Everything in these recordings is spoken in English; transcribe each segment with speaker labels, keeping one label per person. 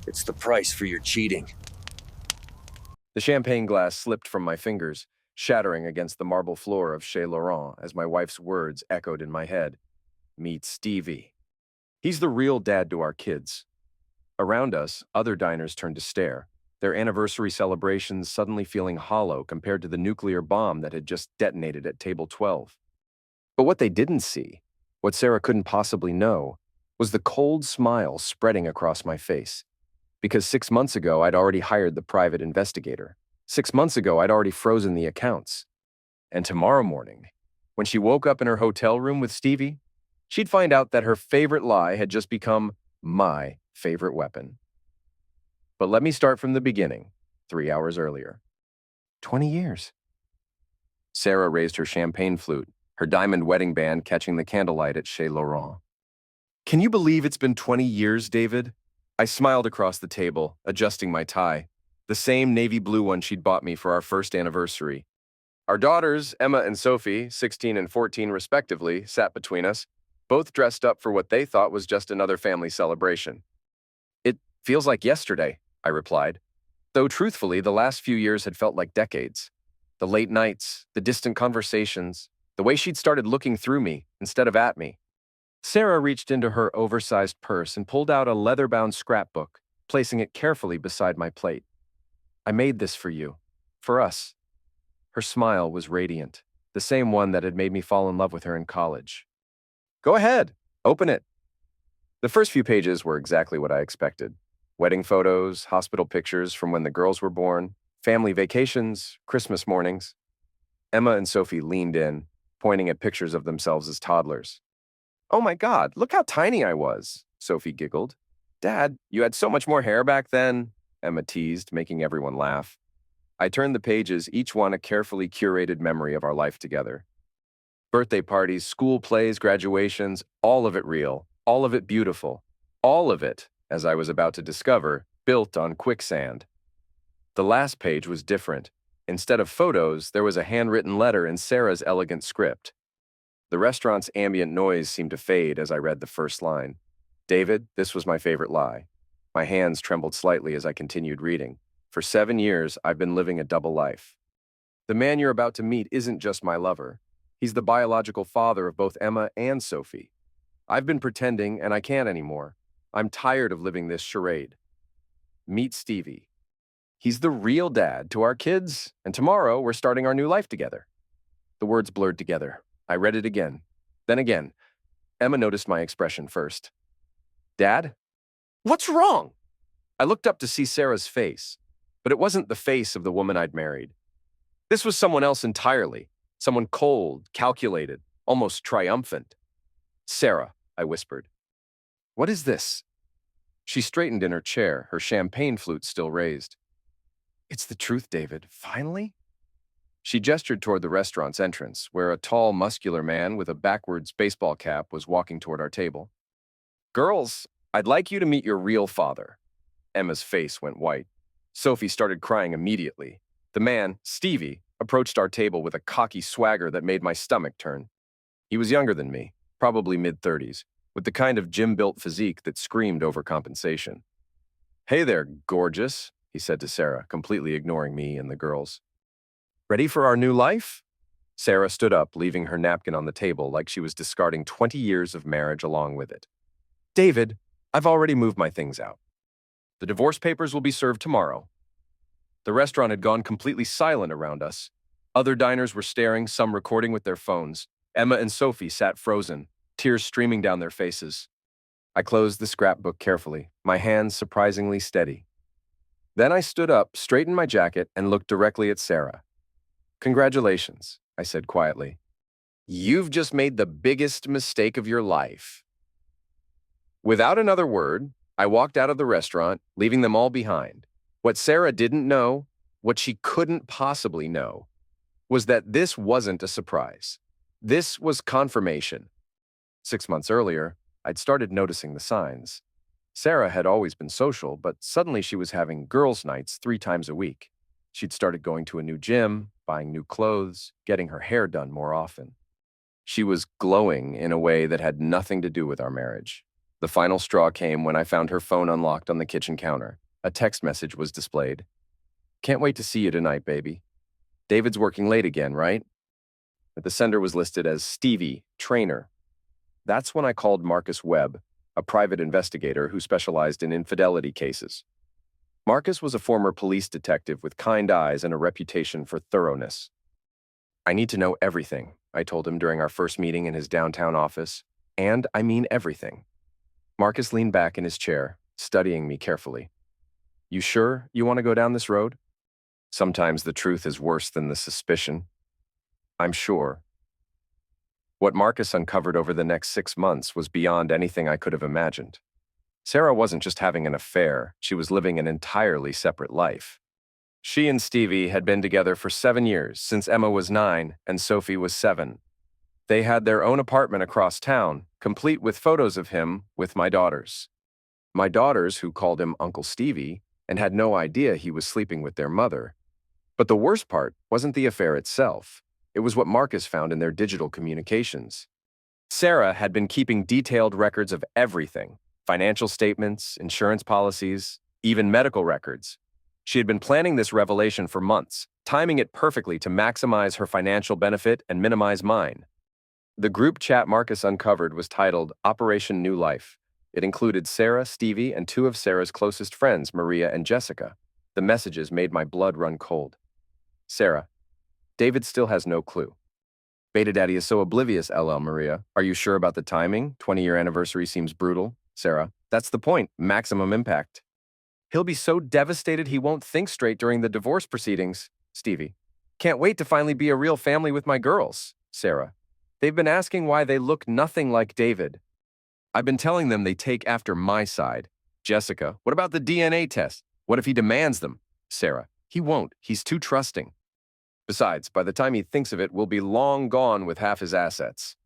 Speaker 1: It's the price for your cheating.
Speaker 2: The champagne glass slipped from my fingers, shattering against the marble floor of Chez Laurent as my wife's words echoed in my head. Meet Stevie. He's the real dad to our kids. Around us, other diners turned to stare, their anniversary celebrations suddenly feeling hollow compared to the nuclear bomb that had just detonated at table 12. But what they didn't see, what Sarah couldn't possibly know, was the cold smile spreading across my face. Because 6 months ago, I'd already hired the private investigator. 6 months ago, I'd already frozen the accounts. And tomorrow morning, when she woke up in her hotel room with Stevie, she'd find out that her favorite lie had just become my favorite weapon. But let me start from the beginning, 3 hours earlier. 20 years. Sarah raised her champagne flute, her diamond wedding band catching the candlelight at Chez Laurent. Can you believe it's been 20 years, David? I smiled across the table, adjusting my tie, the same navy blue one she'd bought me for our first anniversary. Our daughters, Emma and Sophie, 16 and 14 respectively, sat between us, both dressed up for what they thought was just another family celebration. It feels like yesterday, I replied, though truthfully the last few years had felt like decades. The late nights, the distant conversations, the way she'd started looking through me instead of at me. Sarah reached into her oversized purse and pulled out a leather-bound scrapbook, placing it carefully beside my plate. I made this for you, for us. Her smile was radiant, the same one that had made me fall in love with her in college. Go ahead, open it. The first few pages were exactly what I expected. Wedding photos, hospital pictures from when the girls were born, family vacations, Christmas mornings. Emma and Sophie leaned in, pointing at pictures of themselves as toddlers. Oh my God, look how tiny I was, Sophie giggled. Dad, you had so much more hair back then, Emma teased, making everyone laugh. I turned the pages, each one a carefully curated memory of our life together. Birthday parties, school plays, graduations, all of it real, all of it beautiful, all of it, as I was about to discover, built on quicksand. The last page was different. Instead of photos, there was a handwritten letter in Sarah's elegant script. The restaurant's ambient noise seemed to fade as I read the first line. David, this was my favorite lie. My hands trembled slightly as I continued reading. For 7 years, I've been living a double life. The man you're about to meet isn't just my lover. He's the biological father of both Emma and Sophie. I've been pretending, and I can't anymore. I'm tired of living this charade. Meet Stevie. He's the real dad to our kids, and tomorrow we're starting our new life together. The words blurred together. I read it again, then again. Emma noticed my expression first. Dad? What's wrong? I looked up to see Sarah's face, but it wasn't the face of the woman I'd married. This was someone else entirely, someone cold, calculated, almost triumphant. Sarah, I whispered. What is this? She straightened in her chair, her champagne flute still raised. It's the truth, David. Finally? She gestured toward the restaurant's entrance, where a tall, muscular man with a backwards baseball cap was walking toward our table. Girls, I'd like you to meet your real father. Emma's face went white. Sophie started crying immediately. The man, Stevie, approached our table with a cocky swagger that made my stomach turn. He was younger than me, probably mid-30s, with the kind of gym-built physique that screamed overcompensation. Hey there, gorgeous, he said to Sarah, completely ignoring me and the girls. Ready for our new life? Sarah stood up, leaving her napkin on the table like she was discarding 20 years of marriage along with it. David, I've already moved my things out. The divorce papers will be served tomorrow. The restaurant had gone completely silent around us. Other diners were staring, some recording with their phones. Emma and Sophie sat frozen, tears streaming down their faces. I closed the scrapbook carefully, my hands surprisingly steady. Then I stood up, straightened my jacket, and looked directly at Sarah. Congratulations, I said quietly. You've just made the biggest mistake of your life. Without another word, I walked out of the restaurant, leaving them all behind. What Sarah didn't know, what she couldn't possibly know, was that this wasn't a surprise. This was confirmation. 6 months earlier, I'd started noticing the signs. Sarah had always been social, but suddenly she was having girls' nights 3 times a week. She'd started going to a new gym, buying new clothes, getting her hair done more often. She was glowing in a way that had nothing to do with our marriage. The final straw came when I found her phone unlocked on the kitchen counter. A text message was displayed. "Can't wait to see you tonight, baby. David's working late again, right?" The sender was listed as Stevie, trainer. That's when I called Marcus Webb, a private investigator who specialized in infidelity cases. Marcus was a former police detective with kind eyes and a reputation for thoroughness. "I need to know everything," I told him during our first meeting in his downtown office. And I mean everything. Marcus leaned back in his chair, studying me carefully. "You sure you want to go down this road? Sometimes the truth is worse than the suspicion." "I'm sure." What Marcus uncovered over the next 6 months was beyond anything I could have imagined. Sarah wasn't just having an affair, she was living an entirely separate life. She and Stevie had been together for 7 years, since Emma was 9 and Sophie was 7. They had their own apartment across town, complete with photos of him with my daughters. My daughters, who called him Uncle Stevie, and had no idea he was sleeping with their mother. But the worst part wasn't the affair itself. It was what Marcus found in their digital communications. Sarah had been keeping detailed records of everything: financial statements, insurance policies, even medical records. She had been planning this revelation for months, timing it perfectly to maximize her financial benefit and minimize mine. The group chat Marcus uncovered was titled Operation New Life. It included Sarah, Stevie, and 2 of Sarah's closest friends, Maria and Jessica. The messages made my blood run cold. Sarah: "David still has no clue. Beta Daddy is so oblivious, LL Maria. Are you sure about the timing? 20-year anniversary seems brutal." Sarah: "That's the point. Maximum impact. He'll be so devastated he won't think straight during the divorce proceedings." Stevie: "Can't wait to finally be a real family with my girls." Sarah: "They've been asking why they look nothing like David. I've been telling them they take after my side." Jessica: "What about the DNA test? What if he demands them?" Sarah: "He won't. He's too trusting. Besides, by the time he thinks of it, we'll be long gone with half his assets."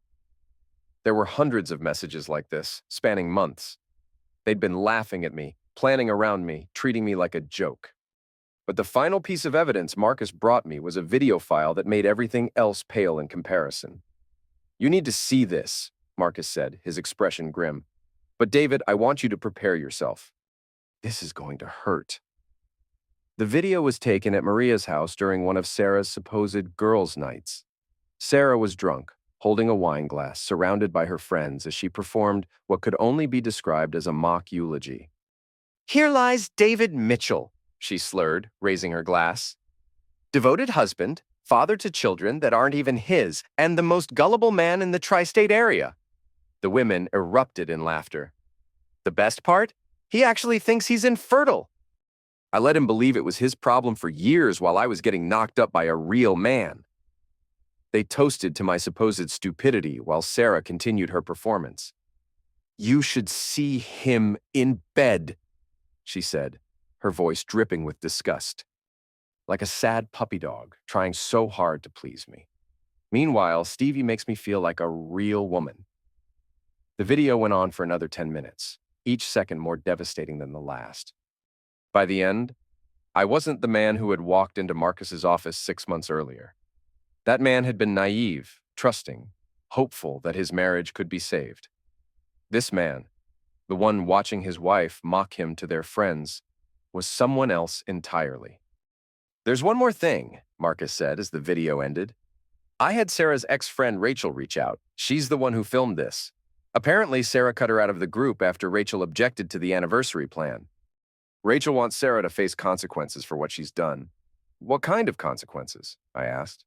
Speaker 2: There were hundreds of messages like this, spanning months. They'd been laughing at me, planning around me, treating me like a joke. But the final piece of evidence Marcus brought me was a video file that made everything else pale in comparison. "You need to see this," Marcus said, his expression grim. "But David, I want you to prepare yourself. This is going to hurt." The video was taken at Maria's house during one of Sarah's supposed girls' nights. Sarah was drunk, holding a wine glass, surrounded by her friends as she performed what could only be described as a mock eulogy. "Here lies David Mitchell," she slurred, raising her glass. "Devoted husband, father to children that aren't even his, and the most gullible man in the tri-state area." The women erupted in laughter. "The best part? He actually thinks he's infertile. I let him believe it was his problem for years while I was getting knocked up by a real man." They toasted to my supposed stupidity while Sarah continued her performance. "You should see him in bed," she said, her voice dripping with disgust. Like a sad puppy dog, trying so hard to please me. Meanwhile, Stevie makes me feel like a real woman. The video went on for another 10 minutes, each second more devastating than the last. By the end, I wasn't the man who had walked into Marcus's office 6 months earlier. That man had been naive, trusting, hopeful that his marriage could be saved. This man, the one watching his wife mock him to their friends, was someone else entirely. "There's one more thing," Marcus said as the video ended. "I had Sarah's ex-friend Rachel reach out. She's the one who filmed this. Apparently, Sarah cut her out of the group after Rachel objected to the anniversary plan. Rachel wants Sarah to face consequences for what she's done." "What kind of consequences?" I asked.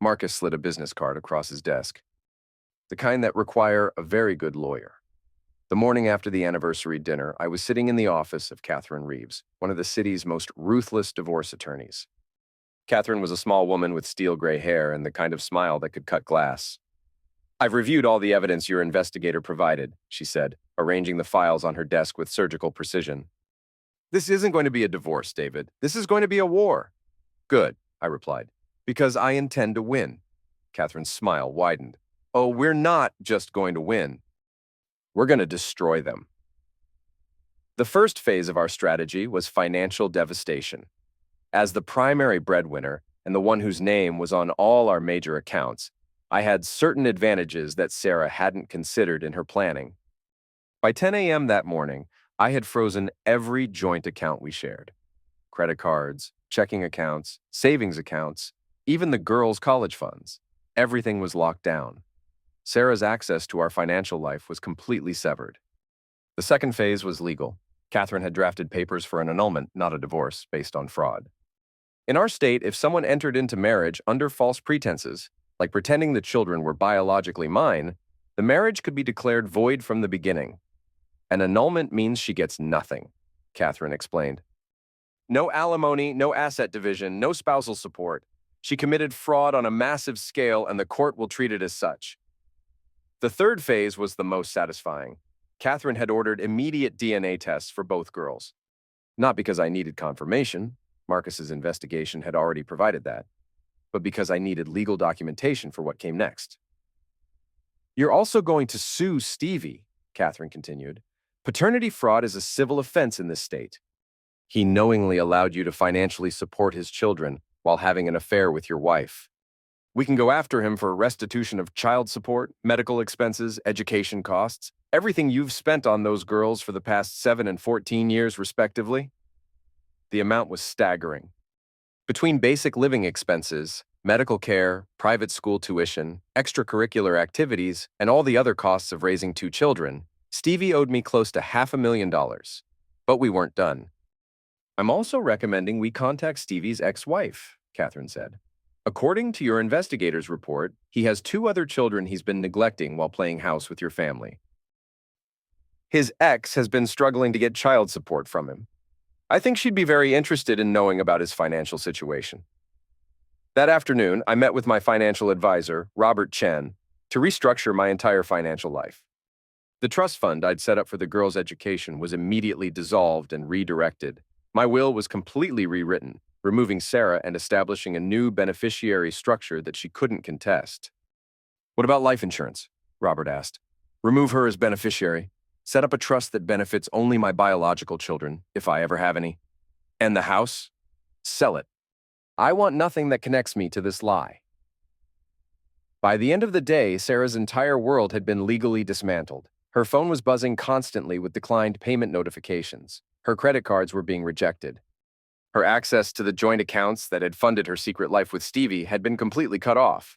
Speaker 2: Marcus slid a business card across his desk. "The kind that require a very good lawyer." The morning after the anniversary dinner, I was sitting in the office of Catherine Reeves, one of the city's most ruthless divorce attorneys. Catherine was a small woman with steel gray hair and the kind of smile that could cut glass. "I've reviewed all the evidence your investigator provided," she said, arranging the files on her desk with surgical precision. "This isn't going to be a divorce, David. This is going to be a war." "Good," I replied, "because I intend to win." Catherine's smile widened. "Oh, we're not just going to win. We're going to destroy them." The first phase of our strategy was financial devastation. As the primary breadwinner and the one whose name was on all our major accounts, I had certain advantages that Sarah hadn't considered in her planning. By 10 a.m. that morning, I had frozen every joint account we shared. Credit cards, checking accounts, savings accounts, even the girls' college funds. Everything was locked down. Sarah's access to our financial life was completely severed. The second phase was legal. Catherine had drafted papers for an annulment, not a divorce, based on fraud. In our state, if someone entered into marriage under false pretenses, like pretending the children were biologically mine, the marriage could be declared void from the beginning. An annulment means she gets nothing, Catherine explained. No alimony, no asset division, no spousal support. She committed fraud on a massive scale, and the court will treat it as such. The third phase was the most satisfying. Catherine had ordered immediate DNA tests for both girls. Not because I needed confirmation, Marcus's investigation had already provided that, but because I needed legal documentation for what came next. You're also going to sue Stevie, Catherine continued. Paternity fraud is a civil offense in this state. He knowingly allowed you to financially support his children while having an affair with your wife. We can go after him for restitution of child support, medical expenses, education costs, everything you've spent on those girls for the past 7 and 14 years, respectively. The amount was staggering. Between basic living expenses, medical care, private school tuition, extracurricular activities, and all the other costs of raising 2 children, Stevie owed me close to $500,000. But we weren't done. I'm also recommending we contact Stevie's ex-wife, Catherine said. According to your investigator's report, he has 2 other children he's been neglecting while playing house with your family. His ex has been struggling to get child support from him. I think she'd be very interested in knowing about his financial situation. That afternoon, I met with my financial advisor, Robert Chen, to restructure my entire financial life. The trust fund I'd set up for the girls' education was immediately dissolved and redirected. My will was completely rewritten, removing Sarah and establishing a new beneficiary structure that she couldn't contest. What about life insurance? Robert asked. Remove her as beneficiary. Set up a trust that benefits only my biological children, if I ever have any. And the house? Sell it. I want nothing that connects me to this lie. By the end of the day, Sarah's entire world had been legally dismantled. Her phone was buzzing constantly with declined payment notifications. Her credit cards were being rejected. Her access to the joint accounts that had funded her secret life with Stevie had been completely cut off.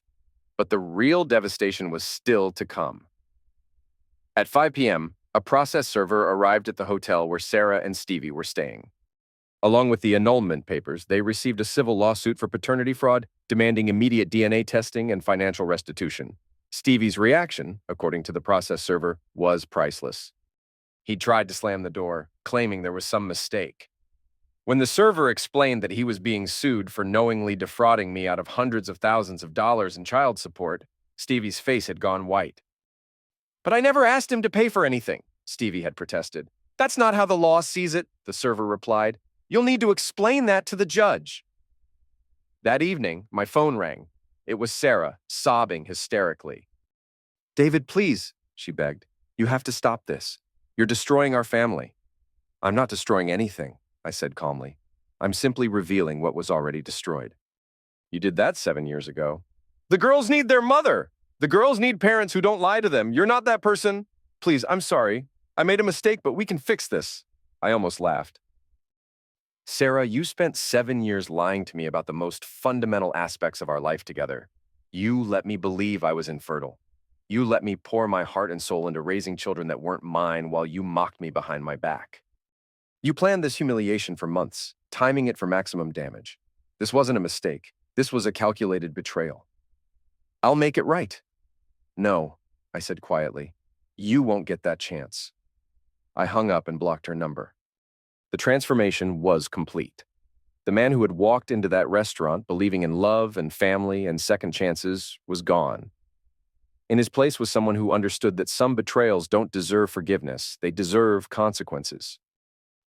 Speaker 2: But the real devastation was still to come. At 5 p.m., a process server arrived at the hotel where Sarah and Stevie were staying. Along with the annulment papers, they received a civil lawsuit for paternity fraud, demanding immediate DNA testing and financial restitution. Stevie's reaction, according to the process server, was priceless. He tried to slam the door, claiming there was some mistake. When the server explained that he was being sued for knowingly defrauding me out of hundreds of thousands of dollars in child support, Stevie's face had gone white. But I never asked him to pay for anything, Stevie had protested. That's not how the law sees it, the server replied. You'll need to explain that to the judge. That evening, my phone rang. It was Sarah, sobbing hysterically. David, please, she begged. You have to stop this. You're destroying our family. I'm not destroying anything, I said calmly. I'm simply revealing what was already destroyed. You did that 7 years ago. The girls need their mother. The girls need parents who don't lie to them. You're not that person. Please, I'm sorry. I made a mistake, but we can fix this. I almost laughed. Sarah, you spent 7 years lying to me about the most fundamental aspects of our life together. You let me believe I was infertile. You let me pour my heart and soul into raising children that weren't mine while you mocked me behind my back. You planned this humiliation for months, timing it for maximum damage. This wasn't a mistake. This was a calculated betrayal. I'll make it right. No, I said quietly. You won't get that chance. I hung up and blocked her number. The transformation was complete. The man who had walked into that restaurant believing in love and family and second chances was gone. In his place was someone who understood that some betrayals don't deserve forgiveness, they deserve consequences.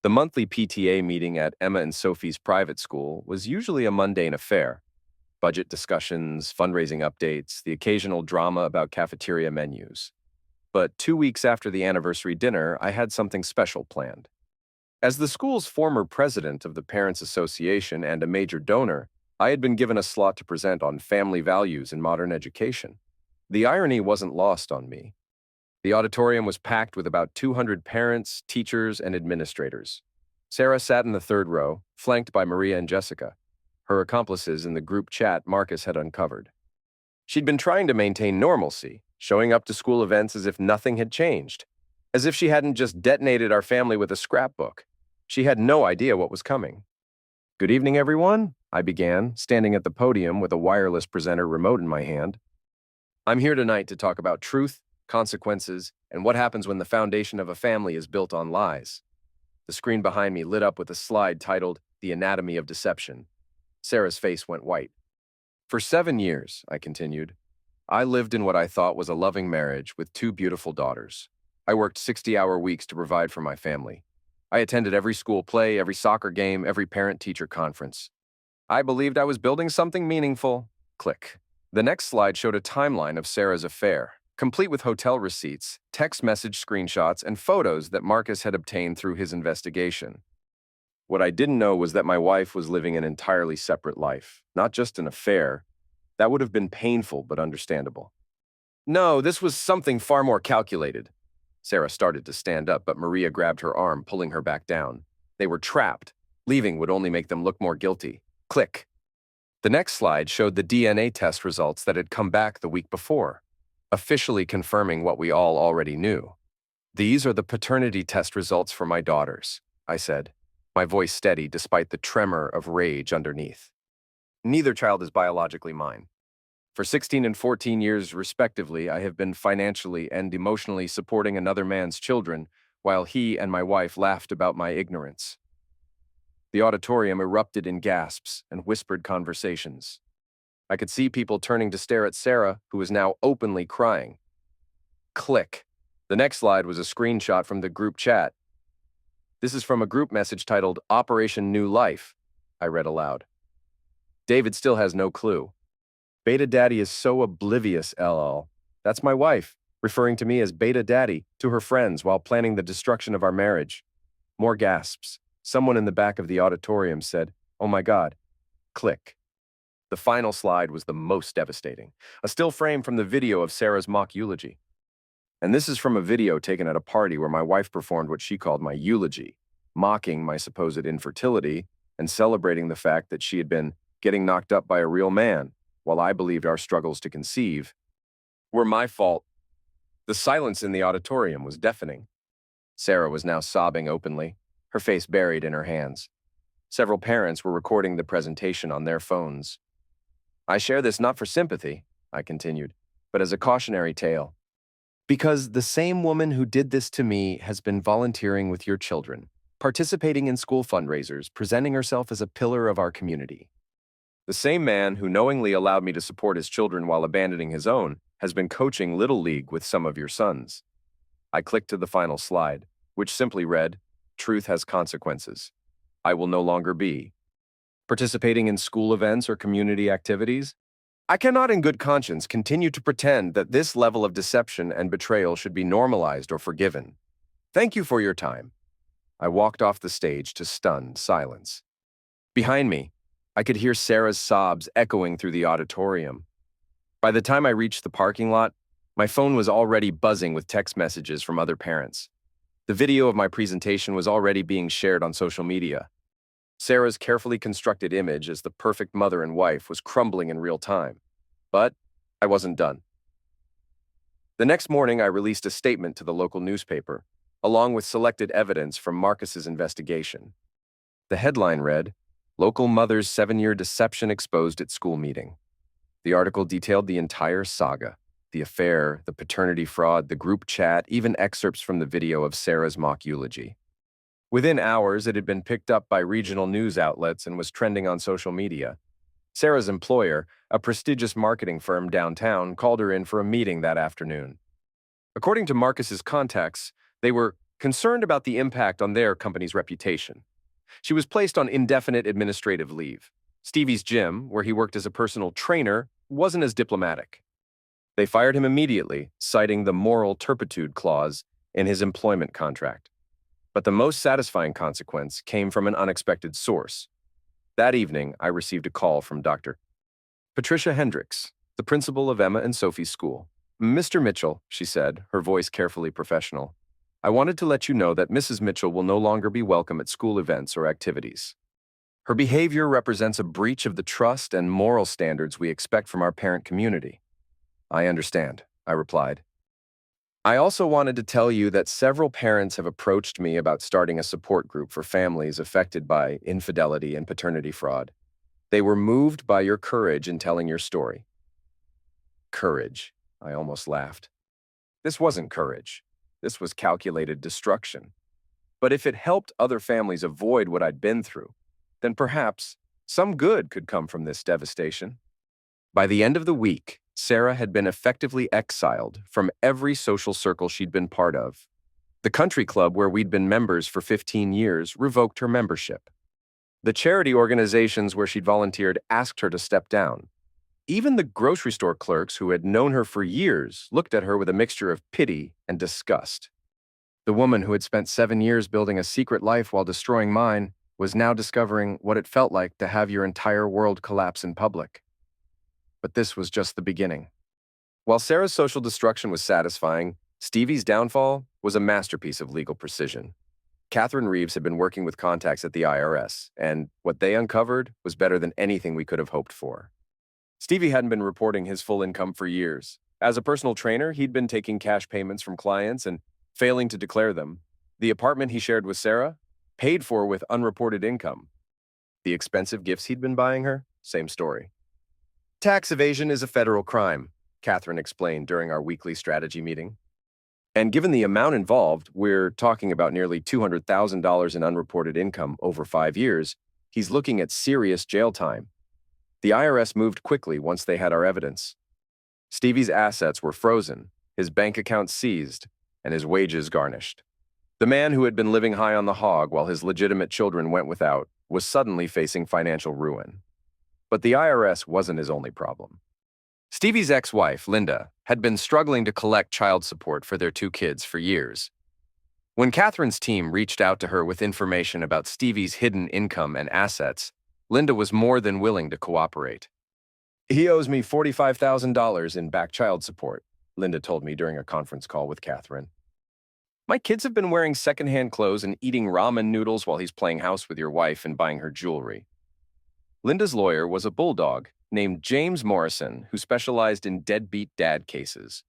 Speaker 2: The monthly PTA meeting at Emma and Sophie's private school was usually a mundane affair. Budget discussions, fundraising updates, the occasional drama about cafeteria menus. But 2 weeks after the anniversary dinner, I had something special planned. As the school's former president of the Parents Association and a major donor, I had been given a slot to present on family values in modern education. The irony wasn't lost on me. The auditorium was packed with about 200 parents, teachers, and administrators. Sarah sat in the third row, flanked by Maria and Jessica, her accomplices in the group chat Marcus had uncovered. She'd been trying to maintain normalcy, showing up to school events as if nothing had changed, as if she hadn't just detonated our family with a scrapbook. She had no idea what was coming. "Good evening, everyone," I began, standing at the podium with a wireless presenter remote in my hand. "I'm here tonight to talk about truth, consequences, and what happens when the foundation of a family is built on lies." The screen behind me lit up with a slide titled "The Anatomy of Deception." Sarah's face went white. "For 7 years," I continued, "I lived in what I thought was a loving marriage with 2 beautiful daughters. I worked 60-hour weeks to provide for my family. I attended every school play, every soccer game, every parent-teacher conference. I believed I was building something meaningful." Click. The next slide showed a timeline of Sarah's affair, complete with hotel receipts, text message screenshots, and photos that Marcus had obtained through his investigation. What I didn't know was that my wife was living an entirely separate life, not just an affair. That would have been painful but understandable. "No, this was something far more calculated." Sarah started to stand up, but Maria grabbed her arm, pulling her back down. They were trapped. Leaving would only make them look more guilty. Click. The next slide showed the DNA test results that had come back the week before, officially confirming what we all already knew. "These are the paternity test results for my daughters," I said, my voice steady despite the tremor of rage underneath. "Neither child is biologically mine. For 16 and 14 years, respectively, I have been financially and emotionally supporting another man's children, while he and my wife laughed about my ignorance." The auditorium erupted in gasps and whispered conversations. I could see people turning to stare at Sarah, who was now openly crying. Click. The next slide was a screenshot from the group chat. "This is from a group message titled Operation New Life," I read aloud. "David still has no clue. Beta Daddy is so oblivious, lol. That's my wife, referring to me as Beta Daddy to her friends while planning the destruction of our marriage." More gasps. Someone in the back of the auditorium said, "Oh my God." Click. The final slide was the most devastating. A still frame from the video of Sarah's mock eulogy. And this is from a video taken at a party where my wife performed what she called my eulogy, mocking my supposed infertility and celebrating the fact that she had been getting knocked up by a real man, while I believed our struggles to conceive were my fault. The silence in the auditorium was deafening. Sarah was now sobbing openly, her face buried in her hands. Several parents were recording the presentation on their phones. "I share this not for sympathy," I continued, "but as a cautionary tale. Because the same woman who did this to me has been volunteering with your children, participating in school fundraisers, presenting herself as a pillar of our community. The same man who knowingly allowed me to support his children while abandoning his own has been coaching Little League with some of your sons." I clicked to the final slide, which simply read, "Truth has consequences. I will no longer be participating in school events or community activities. I cannot in good conscience continue to pretend that this level of deception and betrayal should be normalized or forgiven. Thank you for your time." I walked off the stage to stunned silence. Behind me, I could hear Sarah's sobs echoing through the auditorium. By the time I reached the parking lot, my phone was already buzzing with text messages from other parents. The video of my presentation was already being shared on social media. Sarah's carefully constructed image as the perfect mother and wife was crumbling in real time. But I wasn't done. The next morning, I released a statement to the local newspaper, along with selected evidence from Marcus's investigation. The headline read, "Local Mother's 7-Year Deception Exposed at School Meeting." The article detailed the entire saga: the affair, the paternity fraud, the group chat, even excerpts from the video of Sarah's mock eulogy. Within hours, it had been picked up by regional news outlets and was trending on social media. Sarah's employer, a prestigious marketing firm downtown, called her in for a meeting that afternoon. According to Marcus's contacts, they were concerned about the impact on their company's reputation. She was placed on indefinite administrative leave. Stevie's gym, where he worked as a personal trainer, wasn't as diplomatic. They fired him immediately, citing the moral turpitude clause in his employment contract. But the most satisfying consequence came from an unexpected source. That evening, I received a call from Dr. Patricia Hendricks, the principal of Emma and Sophie's school. Mr. Mitchell, she said, her voice carefully professional, I wanted to let you know that Mrs. Mitchell will no longer be welcome at school events or activities. Her behavior represents a breach of the trust and moral standards we expect from our parent community. I understand, I replied. I also wanted to tell you that several parents have approached me about starting a support group for families affected by infidelity and paternity fraud. They were moved by your courage in telling your story. Courage, I almost laughed. This wasn't courage. This was calculated destruction. But if it helped other families avoid what I'd been through, then perhaps some good could come from this devastation. By the end of the week, Sarah had been effectively exiled from every social circle she'd been part of. The country club where we'd been members for 15 years revoked her membership. The charity organizations where she'd volunteered asked her to step down. Even the grocery store clerks who had known her for years looked at her with a mixture of pity and disgust. The woman who had spent 7 years building a secret life while destroying mine was now discovering what it felt like to have your entire world collapse in public. But this was just the beginning. While Sarah's social destruction was satisfying, Stevie's downfall was a masterpiece of legal precision. Catherine Reeves had been working with contacts at the IRS, and what they uncovered was better than anything we could have hoped for. Stevie hadn't been reporting his full income for years. As a personal trainer, he'd been taking cash payments from clients and failing to declare them. The apartment he shared with Sarah, paid for with unreported income. The expensive gifts he'd been buying her, same story. Tax evasion is a federal crime, Catherine explained during our weekly strategy meeting. And given the amount involved, we're talking about nearly $200,000 in unreported income over 5 years, he's looking at serious jail time. The IRS moved quickly once they had our evidence. Stevie's assets were frozen, his bank account seized, and his wages garnished. The man who had been living high on the hog while his legitimate children went without was suddenly facing financial ruin. But the IRS wasn't his only problem. Stevie's ex-wife, Linda, had been struggling to collect child support for their 2 kids for years. When Catherine's team reached out to her with information about Stevie's hidden income and assets, Linda was more than willing to cooperate. He owes me $45,000 in back child support, Linda told me during a conference call with Catherine. My kids have been wearing secondhand clothes and eating ramen noodles while he's playing house with your wife and buying her jewelry. Linda's lawyer was a bulldog named James Morrison who specialized in deadbeat dad cases.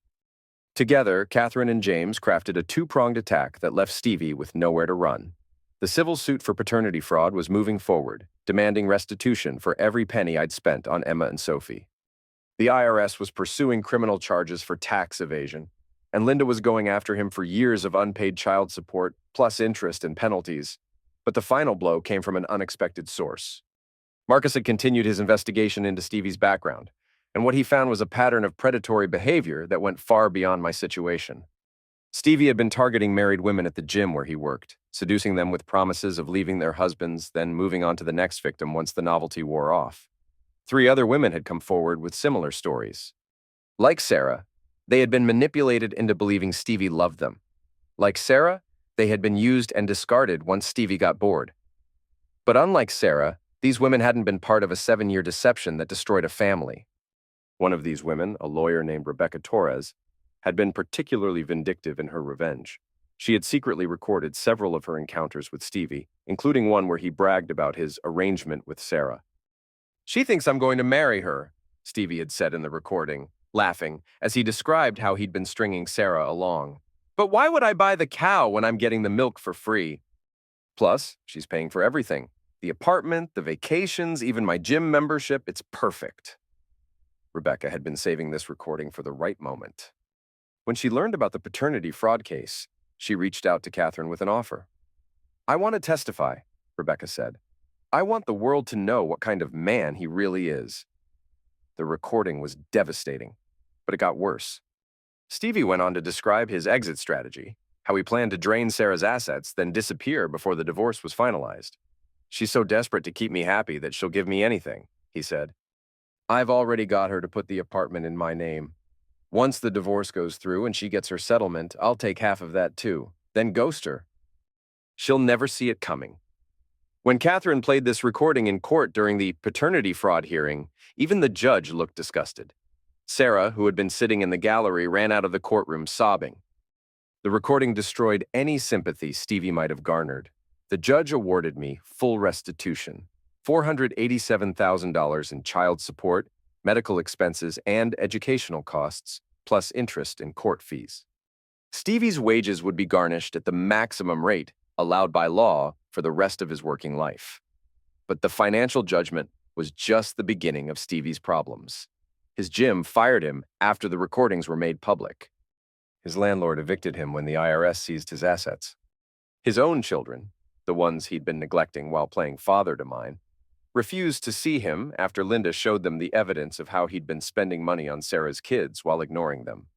Speaker 2: Together, Catherine and James crafted a 2-pronged attack that left Stevie with nowhere to run. The civil suit for paternity fraud was moving forward, demanding restitution for every penny I'd spent on Emma and Sophie. The IRS was pursuing criminal charges for tax evasion, and Linda was going after him for years of unpaid child support, plus interest and penalties. But the final blow came from an unexpected source. Marcus had continued his investigation into Stevie's background, and what he found was a pattern of predatory behavior that went far beyond my situation. Stevie had been targeting married women at the gym where he worked, seducing them with promises of leaving their husbands, then moving on to the next victim once the novelty wore off. 3 other women had come forward with similar stories. Like Sarah, they had been manipulated into believing Stevie loved them. Like Sarah, they had been used and discarded once Stevie got bored. But unlike Sarah, these women hadn't been part of a 7-year deception that destroyed a family. One of these women, a lawyer named Rebecca Torres, had been particularly vindictive in her revenge. She had secretly recorded several of her encounters with Stevie, including one where he bragged about his arrangement with Sarah. She thinks I'm going to marry her, Stevie had said in the recording, laughing, as he described how he'd been stringing Sarah along. But why would I buy the cow when I'm getting the milk for free? Plus, she's paying for everything. The apartment, the vacations, even my gym membership, it's perfect. Rebecca had been saving this recording for the right moment. When she learned about the paternity fraud case, she reached out to Catherine with an offer. I want to testify, Rebecca said. I want the world to know what kind of man he really is. The recording was devastating, but it got worse. Stevie went on to describe his exit strategy, how he planned to drain Sarah's assets, then disappear before the divorce was finalized. She's so desperate to keep me happy that she'll give me anything, he said. I've already got her to put the apartment in my name. Once the divorce goes through and she gets her settlement, I'll take half of that too, then ghost her. She'll never see it coming. When Catherine played this recording in court during the paternity fraud hearing, even the judge looked disgusted. Sarah, who had been sitting in the gallery, ran out of the courtroom sobbing. The recording destroyed any sympathy Stevie might have garnered. The judge awarded me full restitution, $487,000 in child support, medical expenses, and educational costs, plus interest and court fees. Stevie's wages would be garnished at the maximum rate allowed by law for the rest of his working life. But the financial judgment was just the beginning of Stevie's problems. His gym fired him after the recordings were made public. His landlord evicted him when the IRS seized his assets. His own children, the ones he'd been neglecting while playing father to mine, refused to see him after Linda showed them the evidence of how he'd been spending money on Sarah's kids while ignoring them.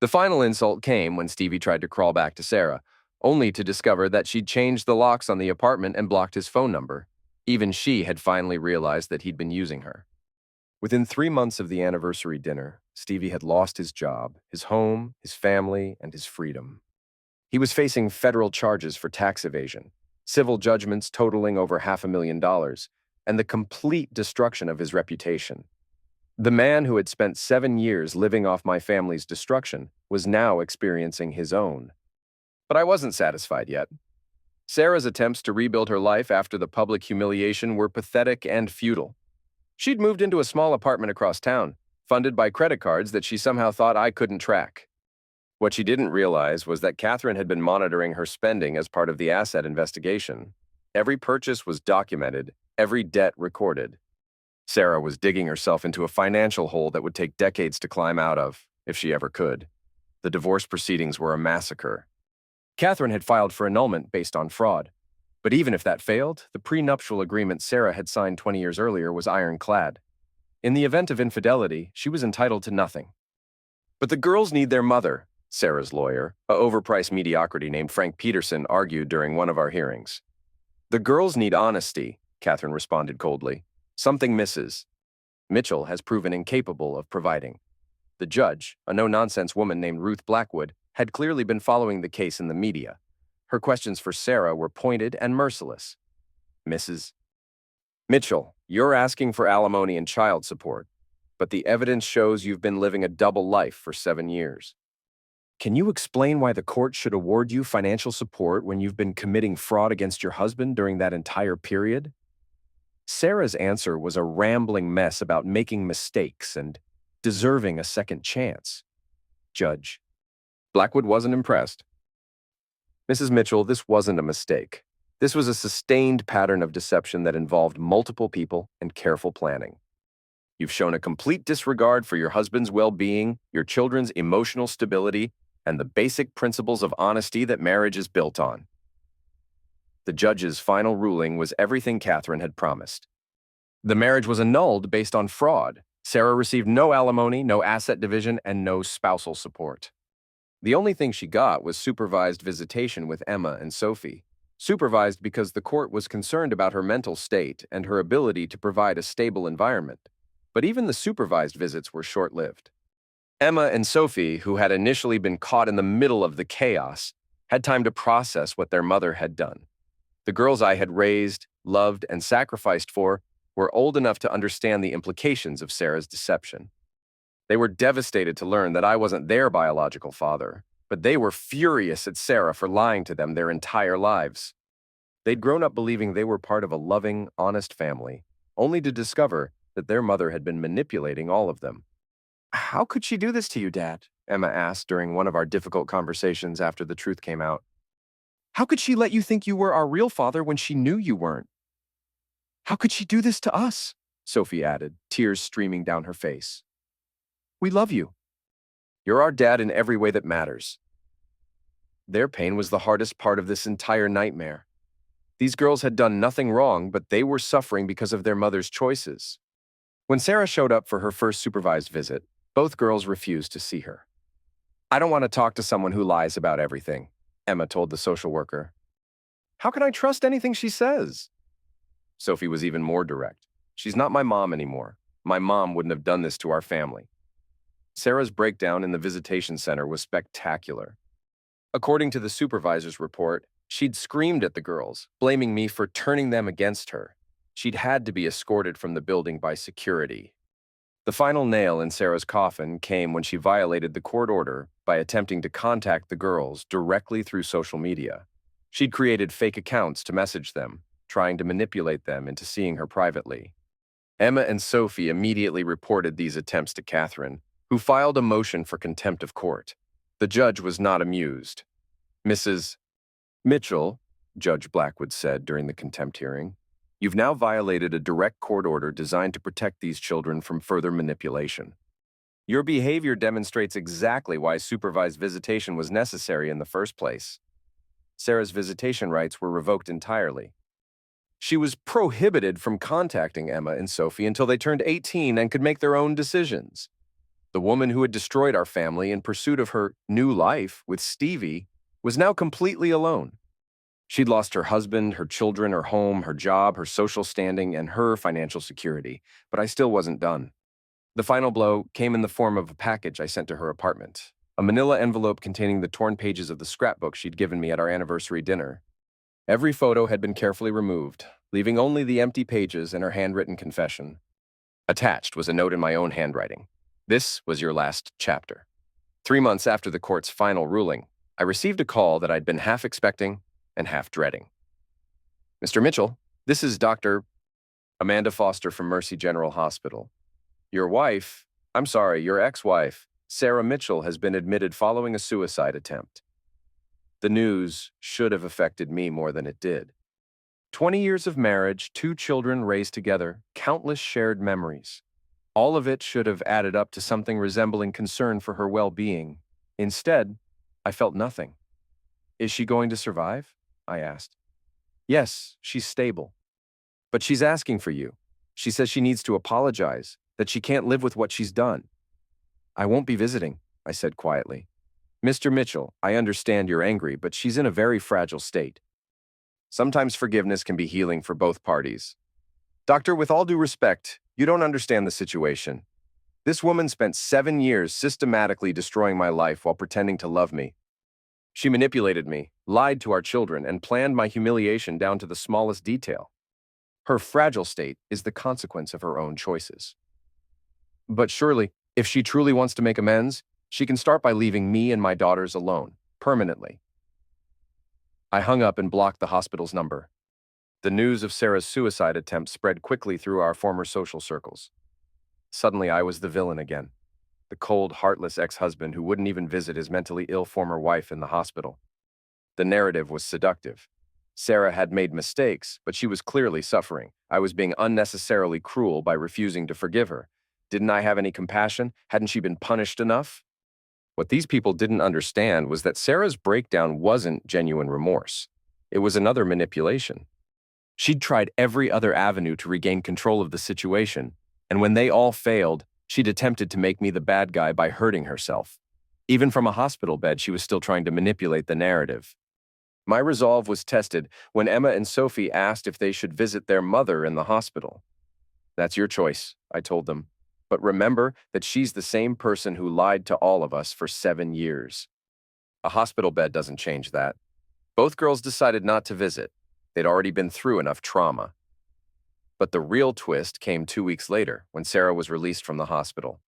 Speaker 2: The final insult came when Stevie tried to crawl back to Sarah, only to discover that she'd changed the locks on the apartment and blocked his phone number. Even she had finally realized that he'd been using her. Within 3 months of the anniversary dinner, Stevie had lost his job, his home, his family, and his freedom. He was facing federal charges for tax evasion, civil judgments totaling over $500,000, and the complete destruction of his reputation. The man who had spent 7 years living off my family's destruction was now experiencing his own. But I wasn't satisfied yet. Sarah's attempts to rebuild her life after the public humiliation were pathetic and futile. She'd moved into a small apartment across town, funded by credit cards that she somehow thought I couldn't track. What she didn't realize was that Catherine had been monitoring her spending as part of the asset investigation. Every purchase was documented, every debt recorded. Sarah was digging herself into a financial hole that would take decades to climb out of, if she ever could. The divorce proceedings were a massacre. Catherine had filed for annulment based on fraud. But even if that failed, the prenuptial agreement Sarah had signed 20 years earlier was ironclad. In the event of infidelity, she was entitled to nothing. But the girls need their mother, Sarah's lawyer, a overpriced mediocrity named Frank Peterson, argued during one of our hearings. The girls need honesty, Catherine responded coldly. Something misses. Mitchell has proven incapable of providing. The judge, a no-nonsense woman named Ruth Blackwood, had clearly been following the case in the media. Her questions for Sarah were pointed and merciless. Mrs. Mitchell, you're asking for alimony and child support, but the evidence shows you've been living a double life for 7 years. Can you explain why the court should award you financial support when you've been committing fraud against your husband during that entire period? Sarah's answer was a rambling mess about making mistakes and deserving a second chance. Judge. Blackwood wasn't impressed. Mrs. Mitchell, this wasn't a mistake. This was a sustained pattern of deception that involved multiple people and careful planning. You've shown a complete disregard for your husband's well-being, your children's emotional stability, and the basic principles of honesty that marriage is built on. The judge's final ruling was everything Catherine had promised. The marriage was annulled based on fraud. Sarah received no alimony, no asset division, and no spousal support. The only thing she got was supervised visitation with Emma and Sophie. Supervised because the court was concerned about her mental state and her ability to provide a stable environment. But even the supervised visits were short-lived. Emma and Sophie, who had initially been caught in the middle of the chaos, had time to process what their mother had done. The girls I had raised, loved, and sacrificed for were old enough to understand the implications of Sarah's deception. They were devastated to learn that I wasn't their biological father, but they were furious at Sarah for lying to them their entire lives. They'd grown up believing they were part of a loving, honest family, only to discover that their mother had been manipulating all of them. How could she do this to you, Dad? Emma asked during one of our difficult conversations after the truth came out. How could she let you think you were our real father when she knew you weren't? How could she do this to us? Sophie added, tears streaming down her face. We love you. You're our dad in every way that matters. Their pain was the hardest part of this entire nightmare. These girls had done nothing wrong, but they were suffering because of their mother's choices. When Sarah showed up for her first supervised visit, both girls refused to see her. I don't want to talk to someone who lies about everything, Emma told the social worker. How can I trust anything she says? Sophie was even more direct. She's not my mom anymore. My mom wouldn't have done this to our family. Sarah's breakdown in the visitation center was spectacular. According to the supervisor's report, she'd screamed at the girls, blaming me for turning them against her. She'd had to be escorted from the building by security. The final nail in Sarah's coffin came when she violated the court order by attempting to contact the girls directly through social media. She'd created fake accounts to message them, trying to manipulate them into seeing her privately. Emma and Sophie immediately reported these attempts to Catherine, who filed a motion for contempt of court. The judge was not amused. "Mrs. Mitchell," Judge Blackwood said during the contempt hearing, "you've now violated a direct court order designed to protect these children from further manipulation. Your behavior demonstrates exactly why supervised visitation was necessary in the first place." Sarah's visitation rights were revoked entirely. She was prohibited from contacting Emma and Sophie until they turned 18 and could make their own decisions. The woman who had destroyed our family in pursuit of her new life with Stevie was now completely alone. She'd lost her husband, her children, her home, her job, her social standing, and her financial security, but I still wasn't done. The final blow came in the form of a package I sent to her apartment, a manila envelope containing the torn pages of the scrapbook she'd given me at our anniversary dinner. Every photo had been carefully removed, leaving only the empty pages and her handwritten confession. Attached was a note in my own handwriting. "This was your last chapter." 3 months after the court's final ruling, I received a call that I'd been half expecting and half dreading. "Mr. Mitchell, this is Dr. Amanda Foster from Mercy General Hospital. Your ex-wife, Sarah Mitchell, has been admitted following a suicide attempt." The news should have affected me more than it did. 20 years of marriage, 2 children raised together, countless shared memories. All of it should have added up to something resembling concern for her well-being. Instead, I felt nothing. "Is she going to survive?" I asked. "Yes, she's stable. But she's asking for you. She says she needs to apologize, that she can't live with what she's done." "I won't be visiting," I said quietly. "Mr. Mitchell, I understand you're angry, but she's in a very fragile state. Sometimes forgiveness can be healing for both parties. Doctor, with all due respect, you don't understand the situation. This woman spent 7 years systematically destroying my life while pretending to love me. She manipulated me, lied to our children, and planned my humiliation down to the smallest detail. Her fragile state is the consequence of her own choices. But surely, if she truly wants to make amends, she can start by leaving me and my daughters alone, permanently." I hung up and blocked the hospital's number. The news of Sarah's suicide attempt spread quickly through our former social circles. Suddenly, I was the villain again, the cold, heartless ex-husband who wouldn't even visit his mentally ill former wife in the hospital. The narrative was seductive. Sarah had made mistakes, but she was clearly suffering. I was being unnecessarily cruel by refusing to forgive her. Didn't I have any compassion? Hadn't she been punished enough? What these people didn't understand was that Sarah's breakdown wasn't genuine remorse. It was another manipulation. She'd tried every other avenue to regain control of the situation, and when they all failed, she'd attempted to make me the bad guy by hurting herself. Even from a hospital bed, she was still trying to manipulate the narrative. My resolve was tested when Emma and Sophie asked if they should visit their mother in the hospital. "That's your choice," I told them. "But remember that she's the same person who lied to all of us for 7 years. A hospital bed doesn't change that." Both girls decided not to visit. They'd already been through enough trauma. But the real twist came 2 weeks later, when Sarah was released from the hospital.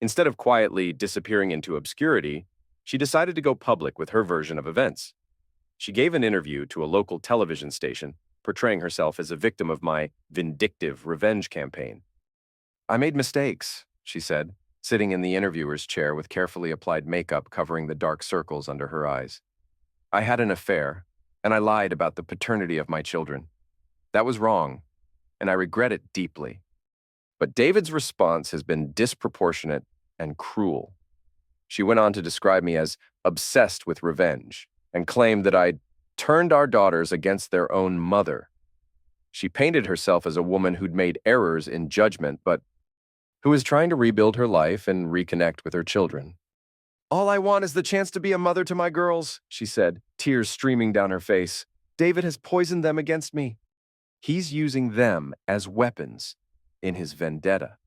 Speaker 2: Instead of quietly disappearing into obscurity, she decided to go public with her version of events. She gave an interview to a local television station, portraying herself as a victim of my vindictive revenge campaign. "I made mistakes," she said, sitting in the interviewer's chair with carefully applied makeup covering the dark circles under her eyes. "I had an affair, and I lied about the paternity of my children. That was wrong, and I regret it deeply. But David's response has been disproportionate and cruel." She went on to describe me as obsessed with revenge and claimed that I'd turned our daughters against their own mother. She painted herself as a woman who'd made errors in judgment, but who is trying to rebuild her life and reconnect with her children. "All I want is the chance to be a mother to my girls," she said, tears streaming down her face. "David has poisoned them against me. He's using them as weapons in his vendetta."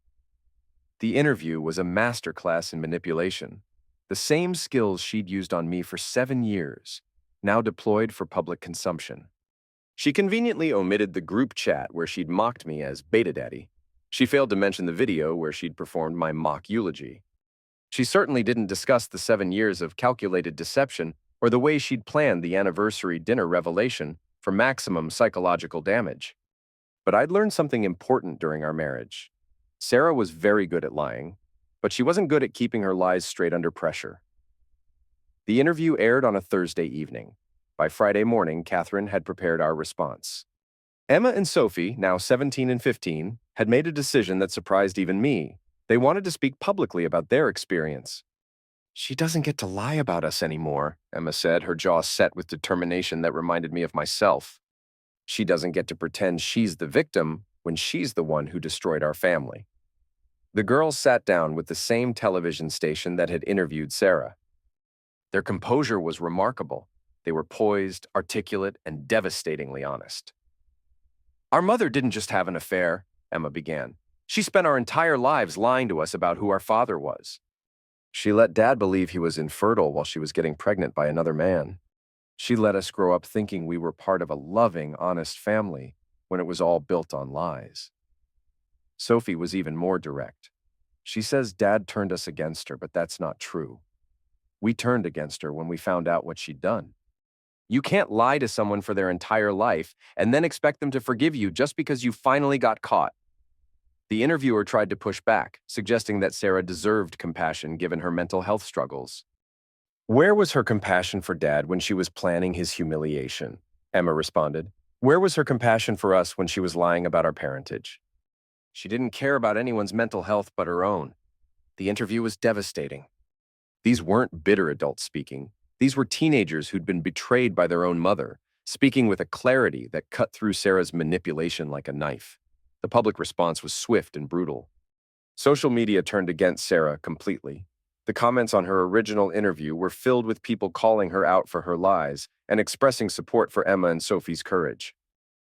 Speaker 2: The interview was a masterclass in manipulation. The same skills she'd used on me for 7 years, now deployed for public consumption. She conveniently omitted the group chat where she'd mocked me as Beta Daddy. She failed to mention the video where she'd performed my mock eulogy. She certainly didn't discuss the 7 years of calculated deception or the way she'd planned the anniversary dinner revelation for maximum psychological damage. But I'd learned something important during our marriage. Sarah was very good at lying, but she wasn't good at keeping her lies straight under pressure. The interview aired on a Thursday evening. By Friday morning, Catherine had prepared our response. Emma and Sophie, now 17 and 15, had made a decision that surprised even me. They wanted to speak publicly about their experience. "She doesn't get to lie about us anymore," Emma said, her jaw set with determination that reminded me of myself. "She doesn't get to pretend she's the victim when she's the one who destroyed our family." The girls sat down with the same television station that had interviewed Sarah. Their composure was remarkable. They were poised, articulate, and devastatingly honest. "Our mother didn't just have an affair," Emma began. "She spent our entire lives lying to us about who our father was. She let Dad believe he was infertile while she was getting pregnant by another man. She let us grow up thinking we were part of a loving, honest family when it was all built on lies." Sophie was even more direct. "She says Dad turned us against her, but that's not true. We turned against her when we found out what she'd done. You can't lie to someone for their entire life and then expect them to forgive you just because you finally got caught." The interviewer tried to push back, suggesting that Sarah deserved compassion given her mental health struggles. "Where was her compassion for Dad when she was planning his humiliation?" Emma responded. "Where was her compassion for us when she was lying about our parentage? She didn't care about anyone's mental health but her own." The interview was devastating. These weren't bitter adults speaking. These were teenagers who'd been betrayed by their own mother, speaking with a clarity that cut through Sarah's manipulation like a knife. The public response was swift and brutal. Social media turned against Sarah completely. The comments on her original interview were filled with people calling her out for her lies and expressing support for Emma and Sophie's courage.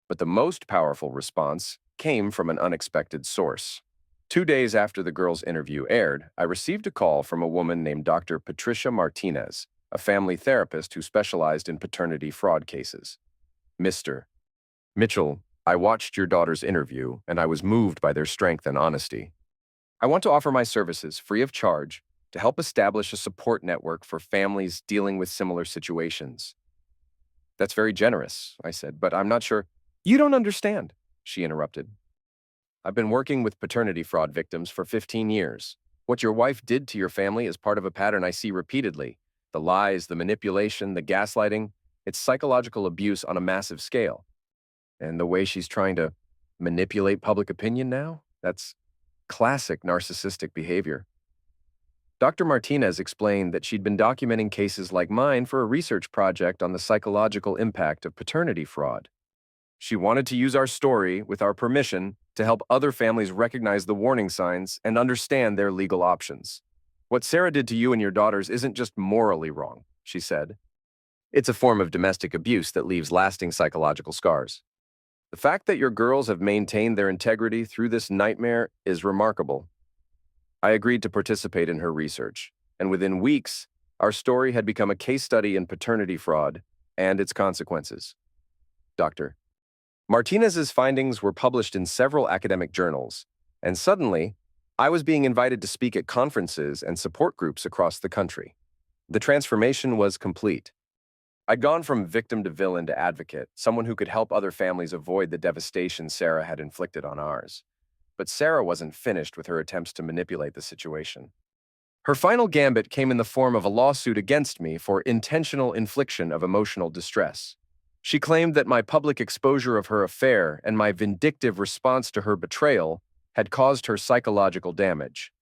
Speaker 2: But the most powerful response came from an unexpected source. 2 days after the girls' interview aired, I received a call from a woman named Dr. Patricia Martinez, a family therapist who specialized in paternity fraud cases. "Mr. Mitchell, I watched your daughter's interview, and I was moved by their strength and honesty. I want to offer my services free of charge to help establish a support network for families dealing with similar situations." "That's very generous," I said, "but I'm not sure—" "You don't understand," she interrupted. "I've been working with paternity fraud victims for 15 years. What your wife did to your family is part of a pattern I see repeatedly. The lies, the manipulation, the gaslighting, it's psychological abuse on a massive scale. And the way she's trying to manipulate public opinion now, that's classic narcissistic behavior." Dr. Martinez explained that she'd been documenting cases like mine for a research project on the psychological impact of paternity fraud. She wanted to use our story, with our permission, to help other families recognize the warning signs and understand their legal options. "What Sarah did to you and your daughters isn't just morally wrong," she said. "It's a form of domestic abuse that leaves lasting psychological scars. The fact that your girls have maintained their integrity through this nightmare is remarkable." I agreed to participate in her research, and within weeks, our story had become a case study in paternity fraud and its consequences. Dr. Martinez's findings were published in several academic journals, and suddenly, I was being invited to speak at conferences and support groups across the country. The transformation was complete. I'd gone from victim to villain to advocate, someone who could help other families avoid the devastation Sarah had inflicted on ours. But Sarah wasn't finished with her attempts to manipulate the situation. Her final gambit came in the form of a lawsuit against me for intentional infliction of emotional distress. She claimed that my public exposure of her affair and my vindictive response to her betrayal had caused her psychological damage.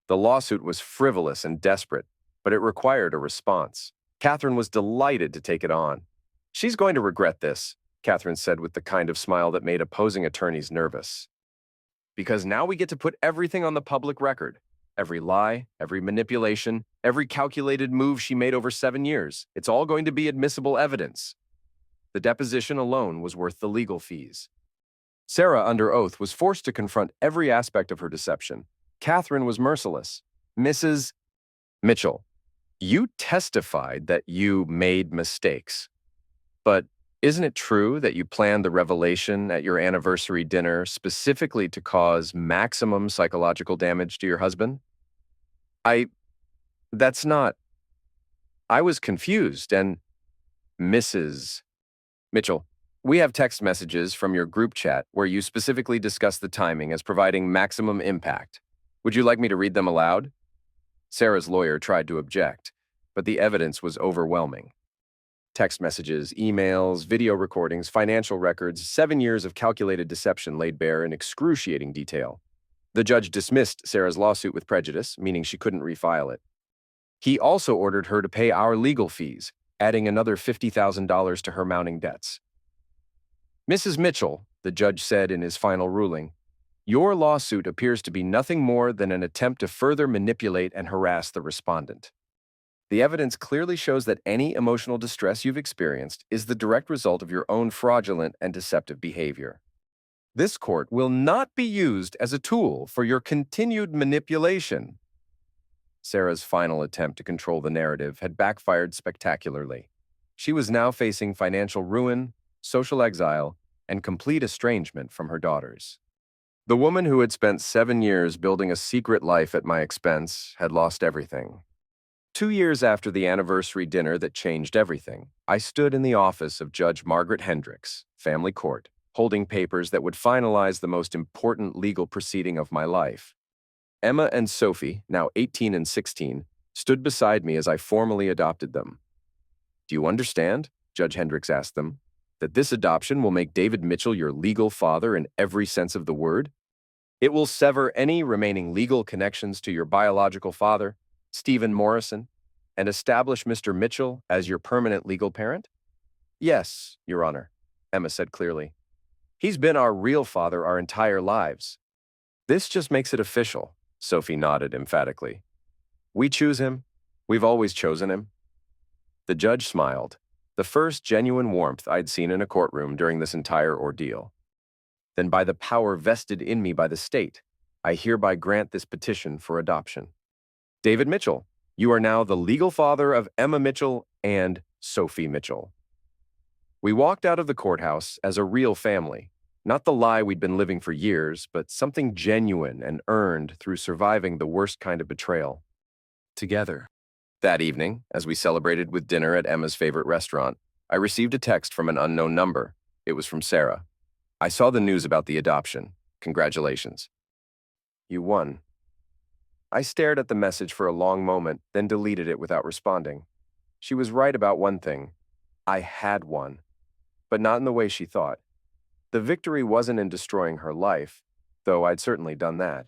Speaker 2: The lawsuit was frivolous and desperate, but it required a response. Catherine was delighted to take it on. "She's going to regret this," Catherine said with the kind of smile that made opposing attorneys nervous. "Because now we get to put everything on the public record. Every lie, every manipulation, every calculated move she made over 7 years. It's all going to be admissible evidence." The deposition alone was worth the legal fees. Sarah, under oath, was forced to confront every aspect of her deception. Catherine was merciless. "Mrs. Mitchell, you testified that you made mistakes. But Isn't it true that you planned the revelation at your anniversary dinner specifically to cause maximum psychological damage to your husband? I, that's not, I was confused and Mrs. Mitchell, we have text messages from your group chat where you specifically discuss the timing as providing maximum impact. Would you like me to read them aloud? Sarah's lawyer tried to object, but the evidence was overwhelming. Text messages, emails, video recordings, financial records, 7 years of calculated deception laid bare in excruciating detail. The judge dismissed Sarah's lawsuit with prejudice, meaning she couldn't refile it. He also ordered her to pay our legal fees, adding another $50,000 to her mounting debts. Mrs. Mitchell, the judge said in his final ruling, your lawsuit appears to be nothing more than an attempt to further manipulate and harass the respondent. The evidence clearly shows that any emotional distress you've experienced is the direct result of your own fraudulent and deceptive behavior. This court will not be used as a tool for your continued manipulation. Sarah's final attempt to control the narrative had backfired spectacularly. She was now facing financial ruin, social exile, and complete estrangement from her daughters. The woman who had spent 7 years building a secret life at my expense had lost everything. 2 years after the anniversary dinner that changed everything, I stood in the office of Judge Margaret Hendricks, Family Court, holding papers that would finalize the most important legal proceeding of my life. Emma and Sophie, now 18 and 16, stood beside me as I formally adopted them. Do you understand, Judge Hendricks asked them, that this adoption will make David Mitchell your legal father in every sense of the word? It will sever any remaining legal connections to your biological father, Stephen Morrison, and establish Mr. Mitchell as your permanent legal parent? Yes, Your Honor, Emma said clearly. He's been our real father our entire lives. This just makes it official, Sophie nodded emphatically. We choose him. We've always chosen him. The judge smiled, the first genuine warmth I'd seen in a courtroom during this entire ordeal. Then by the power vested in me by the state, I hereby grant this petition for adoption. David Mitchell, you are now the legal father of Emma Mitchell and Sophie Mitchell. We walked out of the courthouse as a real family, not the lie we'd been living for years, but something genuine and earned through surviving the worst kind of betrayal. Together. That evening, as we celebrated with dinner at Emma's favorite restaurant, I received a text from an unknown number. It was from Sarah. I saw the news about the adoption. Congratulations. You won. I stared at the message for a long moment, then deleted it without responding. She was right about one thing. I had won, but not in the way she thought. The victory wasn't in destroying her life, though I'd certainly done that.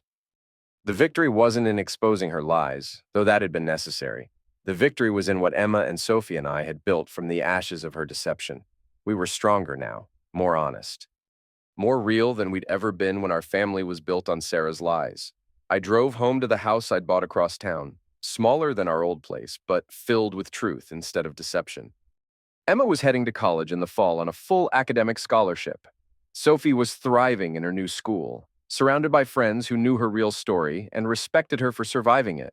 Speaker 2: The victory wasn't in exposing her lies, though that had been necessary. The victory was in what Emma and Sophie and I had built from the ashes of her deception. We were stronger now, more honest. More real than we'd ever been when our family was built on Sarah's lies. I drove home to the house I'd bought across town, smaller than our old place, but filled with truth instead of deception. Emma was heading to college in the fall on a full academic scholarship. Sophie was thriving in her new school, surrounded by friends who knew her real story and respected her for surviving it.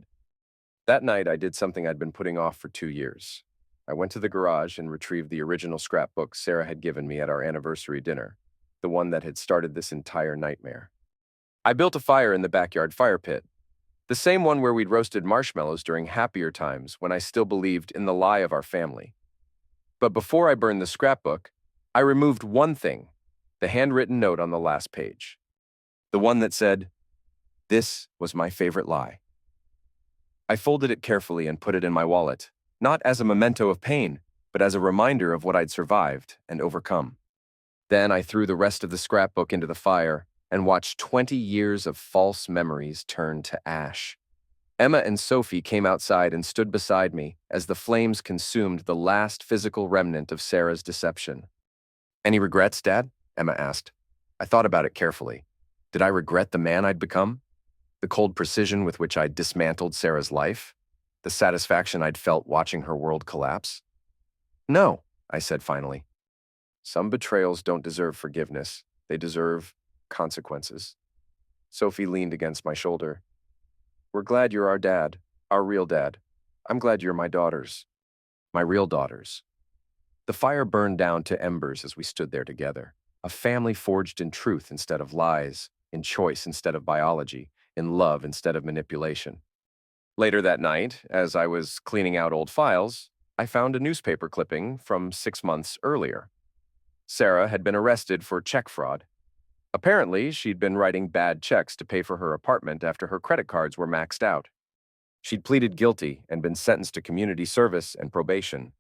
Speaker 2: That night, I did something I'd been putting off for 2 years. I went to the garage and retrieved the original scrapbook Sarah had given me at our anniversary dinner, the one that had started this entire nightmare. I built a fire in the backyard fire pit, the same one where we'd roasted marshmallows during happier times when I still believed in the lie of our family. But before I burned the scrapbook, I removed one thing, the handwritten note on the last page. The one that said, "This was my favorite lie." I folded it carefully and put it in my wallet, not as a memento of pain, but as a reminder of what I'd survived and overcome. Then I threw the rest of the scrapbook into the fire and watched 20 years of false memories turn to ash. Emma and Sophie came outside and stood beside me as the flames consumed the last physical remnant of Sarah's deception. Any regrets, Dad? Emma asked. I thought about it carefully. Did I regret the man I'd become? The cold precision with which I'd dismantled Sarah's life? The satisfaction I'd felt watching her world collapse? No, I said finally. Some betrayals don't deserve forgiveness. They deserve consequences. Sophie leaned against my shoulder. We're glad you're our dad, our real dad. I'm glad you're my daughters. My real daughters. The fire burned down to embers as we stood there together. A family forged in truth instead of lies, in choice instead of biology, in love instead of manipulation. Later that night, as I was cleaning out old files, I found a newspaper clipping from 6 months earlier. Sarah had been arrested for check fraud. Apparently, she'd been writing bad checks to pay for her apartment after her credit cards were maxed out. She'd pleaded guilty and been sentenced to community service and probation.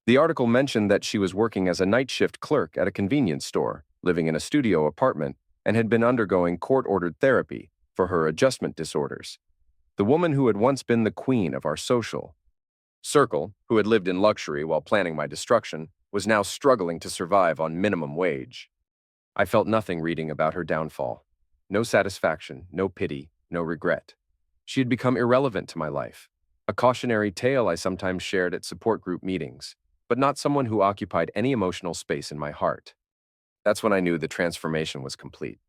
Speaker 2: The article mentioned that she was working as a night shift clerk at a convenience store, living in a studio apartment, and had been undergoing court-ordered therapy for her adjustment disorders. The woman who had once been the queen of our social circle, who had lived in luxury while planning my destruction, was now struggling to survive on minimum wage. I felt nothing reading about her downfall. No satisfaction, no pity, no regret. She had become irrelevant to my life, a cautionary tale I sometimes shared at support group meetings, but not someone who occupied any emotional space in my heart. That's when I knew the transformation was complete.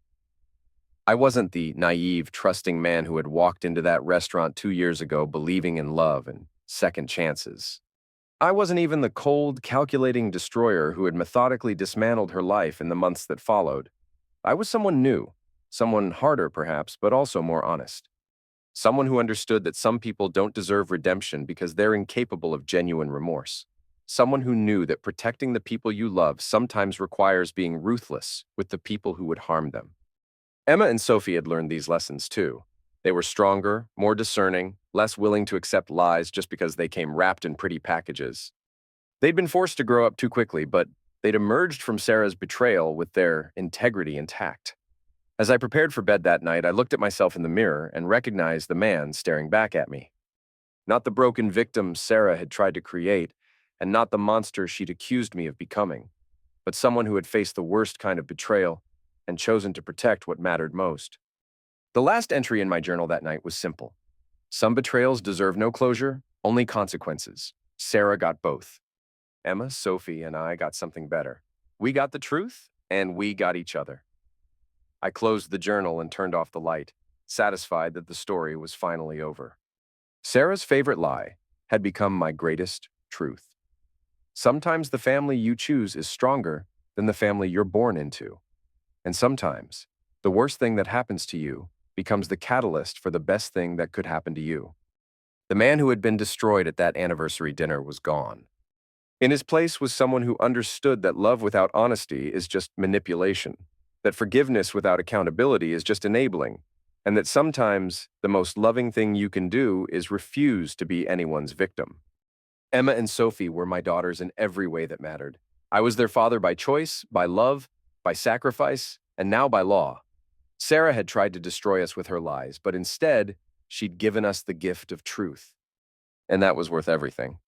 Speaker 2: I wasn't the naive, trusting man who had walked into that restaurant 2 years ago believing in love and second chances. I wasn't even the cold, calculating destroyer who had methodically dismantled her life in the months that followed. I was someone new, someone harder perhaps, but also more honest. Someone who understood that some people don't deserve redemption because they're incapable of genuine remorse. Someone who knew that protecting the people you love sometimes requires being ruthless with the people who would harm them. Emma and Sophie had learned these lessons too. They were stronger, more discerning, less willing to accept lies just because they came wrapped in pretty packages. They'd been forced to grow up too quickly, but they'd emerged from Sarah's betrayal with their integrity intact. As I prepared for bed that night, I looked at myself in the mirror and recognized the man staring back at me. Not the broken victim Sarah had tried to create, and not the monster she'd accused me of becoming, but someone who had faced the worst kind of betrayal and chosen to protect what mattered most. The last entry in my journal that night was simple. Some betrayals deserve no closure, only consequences. Sarah got both. Emma, Sophie, and I got something better. We got the truth, and we got each other. I closed the journal and turned off the light, satisfied that the story was finally over. Sarah's favorite lie had become my greatest truth. Sometimes the family you choose is stronger than the family you're born into. And sometimes, the worst thing that happens to you becomes the catalyst for the best thing that could happen to you. The man who had been destroyed at that anniversary dinner was gone. In his place was someone who understood that love without honesty is just manipulation, that forgiveness without accountability is just enabling, and that sometimes the most loving thing you can do is refuse to be anyone's victim. Emma and Sophie were my daughters in every way that mattered. I was their father by choice, by love, by sacrifice, and now by law. Sarah had tried to destroy us with her lies, but instead, she'd given us the gift of truth. And that was worth everything.